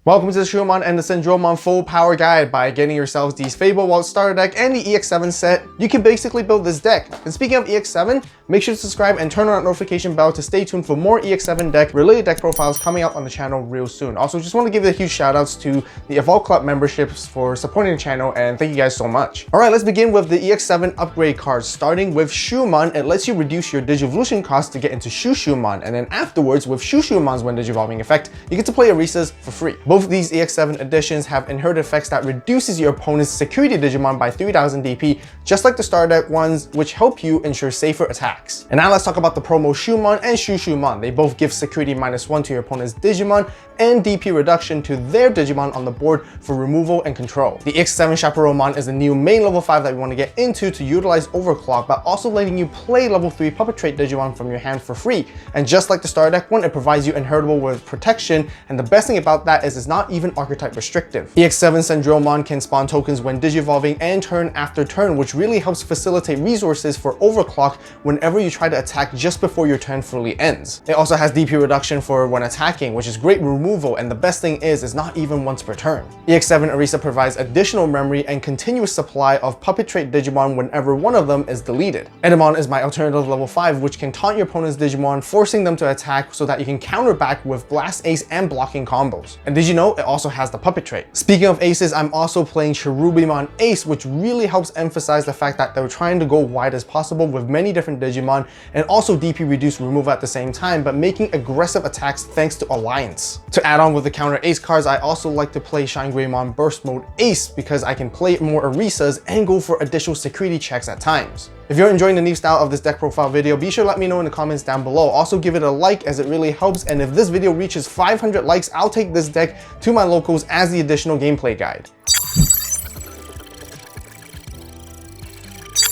Welcome to the Shoemon and the Cendrillmon full power guide. By getting yourselves these Fable Waltz starter deck and the EX7 set, you can basically build this deck. And speaking of EX7, make sure to subscribe and turn on that notification bell to stay tuned for more EX7 deck related deck profiles coming out on the channel real soon. Also, just want to give a huge shout outs to the AVAULT Club memberships for supporting the channel, and thank you guys so much. Alright, let's begin with the EX7 upgrade cards. Starting with Shoemon, it lets you reduce your Digivolution cost to get into Shoemon, and then afterwards with Shoemon's when Digivolving effect, you get to play Arisas for free. Both these EX7 editions have inherited effects that reduces your opponent's security Digimon by 3000 DP, just like the starter deck ones, which help you ensure safer attacks. And now let's talk about the promo Shoemon and Shoemon. They both give security -1 to your opponent's Digimon and DP reduction to their Digimon on the board for removal and control. The EX7 Chaperonemon is the new main level 5 that we want to get into to utilize Overclock, but also letting you play level 3 Puppet Trait Digimon from your hand for free. And just like the starter deck one, it provides you inheritable with protection, and the best thing about that is it's not even archetype restrictive. EX7 Cendrillmon can spawn tokens when Digivolving and turn after turn, which really helps facilitate resources for Overclock whenever you try to attack just before your turn fully ends. It also has DP reduction for when attacking, which is great removal, and the best thing is it's not even once per turn. EX7 Arisa provides additional memory and continuous supply of Puppet Trait Digimon whenever one of them is deleted. Edamon is my alternative level 5, which can taunt your opponent's Digimon, forcing them to attack so that you can counter back with Blast Ace and blocking combos. And did you know it also has the Puppet Trait? Speaking of aces, I'm also playing Cendrillmon Ace, which really helps emphasize the fact that they're trying to go wide as possible with many different Digimon and also DP reduce removal at the same time, but making aggressive attacks thanks to Alliance. To add on with the counter ace cards, I also like to play Cendrillmon Burst Mode Ace because I can play more Arisas and go for additional security checks at times. If you're enjoying the new style of this deck profile video, be sure to let me know in the comments down below. Also give it a like as it really helps, and if this video reaches 500 likes, I'll take this deck to my locals as the additional gameplay guide.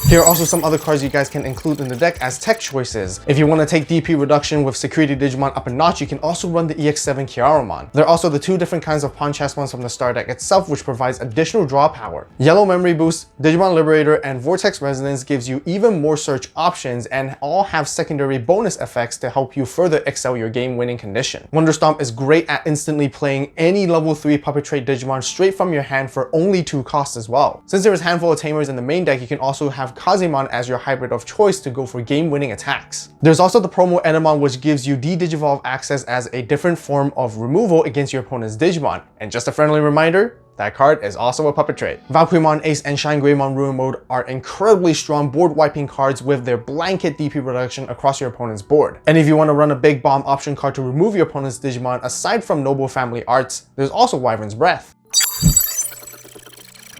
Here are also some other cards you guys can include in the deck as tech choices. If you want to take DP reduction with security Digimon up a notch, you can also run the EX7 Kiaromon. There are also the two different kinds of pawn chess ones from the star deck itself, which provides additional draw power. Yellow Memory Boost, Digimon Liberator, and Vortex Resonance gives you even more search options and all have secondary bonus effects to help you further excel your game-winning condition. Wonder Stomp is great at instantly playing any level 3 Puppet Trait Digimon straight from your hand for only 2 costs as well. Since there is a handful of tamers in the main deck, you can also have Kazemon as your hybrid of choice to go for game-winning attacks. There's also the promo Edamon, which gives you de-Digivolve access as a different form of removal against your opponent's Digimon. And just a friendly reminder, that card is also a Puppet Trait. Valkyriemon Ace and Cendrillmon Ruin Mode are incredibly strong board wiping cards with their blanket DP reduction across your opponent's board. And if you want to run a big bomb option card to remove your opponent's Digimon, aside from Noble Family Arts, there's also Wyvern's Breath.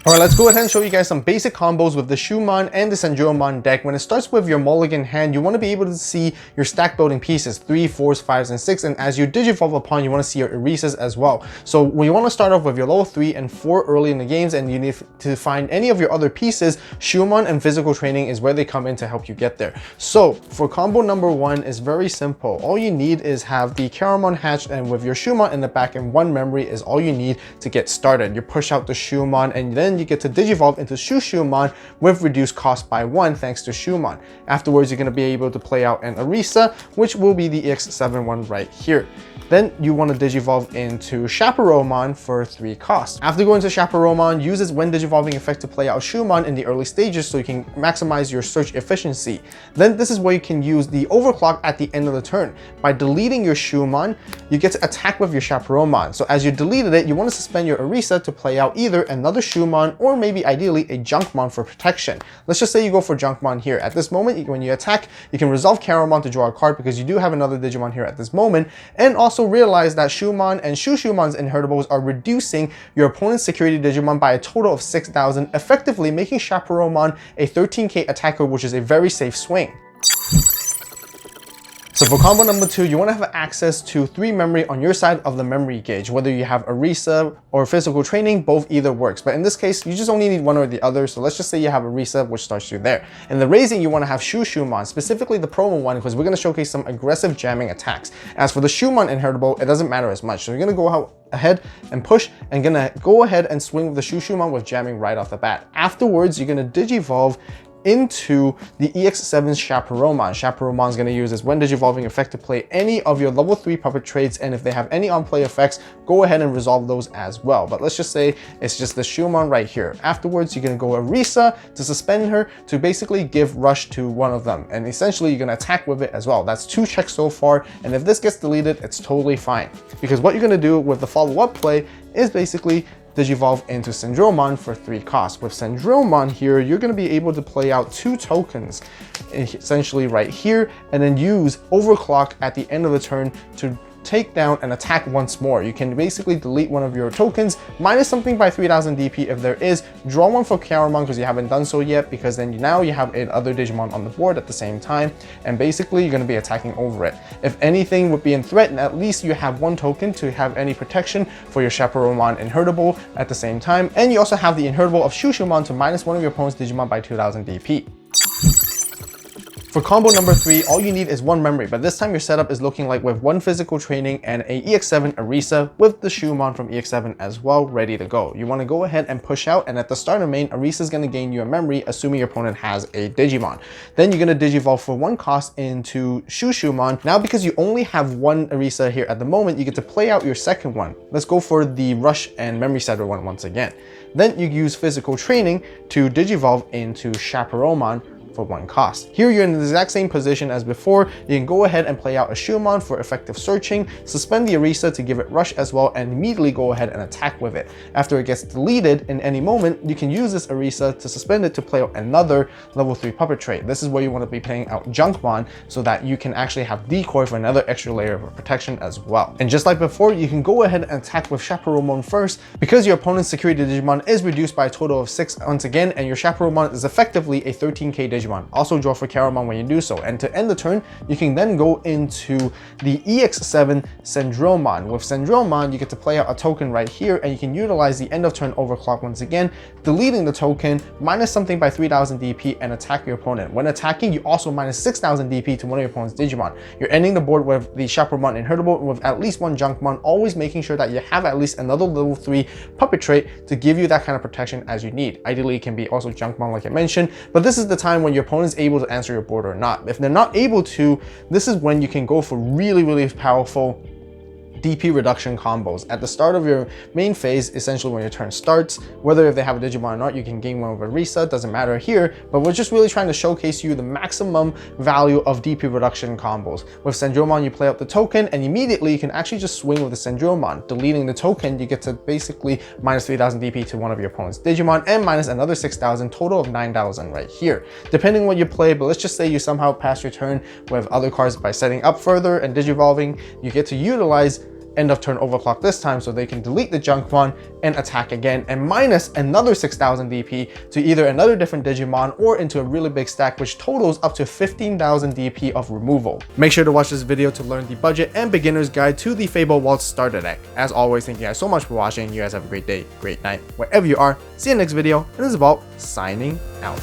Alright, let's go ahead and show you guys some basic combos with the Shoemon and the Cendrillmon deck. When it starts with your mulligan hand, you want to be able to see your stack building pieces, 3, 4s, 5s, and 6, and as you Digivolve upon, you want to see your Arisas as well. So we want to start off with your level 3 and 4 early in the games, and you need to find any of your other pieces. Shoemon and physical training is where they come in to help you get there. So for combo number 1 is very simple. All you need is have the Kiaromon hatched, and with your Shoemon in the back and 1 memory is all you need to get started. You push out the Shoemon, and then you get to Digivolve into Shoemon with reduced cost by 1 thanks to Shoemon. Afterwards, you're going to be able to play out an Arisa, which will be the EX7 one right here. Then you want to Digivolve into Chaperonemon for 3 costs. After going to Chaperonemon, use its when Digivolving effect to play out Shoemon in the early stages so you can maximize your search efficiency. Then this is where you can use the Overclock at the end of the turn. By deleting your Shoemon, you get to attack with your Chaperonemon. So as you deleted it, you want to suspend your Arisa to play out either another Shoemon or maybe ideally a Junkmon for protection. Let's just say you go for Junkmon here. At this moment, when you attack, you can resolve Kiaromon to draw a card because you do have another Digimon here at this moment, and also realize that Shoemon and Shoemon's inheritables are reducing your opponent's security Digimon by a total of 6,000, effectively making Chaperonemon a 13k attacker, which is a very safe swing. So for combo number 2, you want to have access to 3 memory on your side of the memory gauge. Whether you have Arisa or physical training, both either works. But in this case, you just only need one or the other. So let's just say you have Arisa, which starts you there. In the raising, you want to have Shoemon, specifically the promo one, because we're going to showcase some aggressive jamming attacks. As for the Shoemon inheritable, it doesn't matter as much. So you're going to go out ahead and push and gonna go ahead and swing with the Shoemon with jamming right off the bat. Afterwards, you're going to Digivolve into the EX7's Chaperone. Chaperone is going to use this when digivolving effect to play any of your level 3 puppet traits, and if they have any on-play effects, go ahead and resolve those as well. But let's just say it's just the Shoemon right here. Afterwards, you're going to go Arisa to suspend her to basically give rush to one of them, and essentially you're going to attack with it as well. That's 2 checks so far, and if this gets deleted, it's totally fine, because what you're going to do with the follow-up play is basically digivolve into Cendrillmon for 3 costs. With Cendrillmon here, you're going to be able to play out 2 tokens, essentially right here, and then use Overclock at the end of the turn to take down and attack once more. You can basically delete one of your tokens, minus something by 3000 DP if there is, draw one for Kiaramon because you haven't done so yet, because then now you have another Digimon on the board at the same time, and basically you're going to be attacking over it. If anything would be in threat, at least you have 1 token to have any protection for your Chaperone Inheritable at the same time, and you also have the Inheritable of Shoemon to minus one of your opponent's Digimon by 2000 DP. For combo number 3, all you need is 1 memory, but this time your setup is looking like with 1 physical training and a EX7 Arisa with the Shoemon from EX7 as well, ready to go. You want to go ahead and push out, and at the starter main, Arisa is going to gain you a memory, assuming your opponent has a Digimon. Then you're going to digivolve for 1 cost into Shoemon. Now, because you only have 1 Arisa here at the moment, you get to play out your second one. Let's go for the Rush and Memory Setter one once again. Then you use physical training to digivolve into Chaperone for 1 cost. Here you're in the exact same position as before. You can go ahead and play out a Shoemon for effective searching, suspend the Arisa to give it rush as well, and immediately go ahead and attack with it. After it gets deleted in any moment, you can use this Arisa to suspend it to play out another level 3 puppet trait. This is where you want to be playing out Junkmon so that you can actually have decoy for another extra layer of protection as well. And just like before, you can go ahead and attack with Chaperone first, because your opponent's security Digimon is reduced by a total of 6 once again, and your Chaperone is effectively a 13k Digimon. Also draw for Kiaramon when you do so. And to end the turn, you can then go into the EX7 Cendrillmon. With Cendrillmon, you get to play out a token right here, and you can utilize the end of turn overclock once again, deleting the token, minus something by 3000 DP, and attack your opponent. When attacking, you also minus 6000 DP to one of your opponent's Digimon. You're ending the board with the Chaperone Inheritable with at least 1 Junkmon, always making sure that you have at least another level 3 puppet trait to give you that kind of protection as you need. Ideally, it can be also Junkmon like I mentioned, but this is the time when your opponent is able to answer your board or not. If they're not able to, this is when you can go for really powerful DP reduction combos. At the start of your main phase, essentially when your turn starts, whether if they have a Digimon or not, you can gain one with Arisa, doesn't matter here, but we're just really trying to showcase you the maximum value of DP reduction combos. With Cendrillmon, you play out the token, and immediately you can actually just swing with the Cendrillmon. Deleting the token, you get to basically minus 3000 DP to one of your opponent's Digimon, and minus another 6000, total of 9000 right here. Depending on what you play, but let's just say you somehow pass your turn with other cards by setting up further and digivolving, you get to utilize end of turn overclock this time, so they can delete the Junkmon and attack again, and minus another 6000 DP to either another different Digimon or into a really big stack, which totals up to 15,000 DP of removal. Make sure to watch this video to learn the budget and beginner's guide to the Fable Waltz starter deck. As always, thank you guys so much for watching. You guys have a great day, great night, wherever you are. See you in the next video, and this is AVAULT signing out.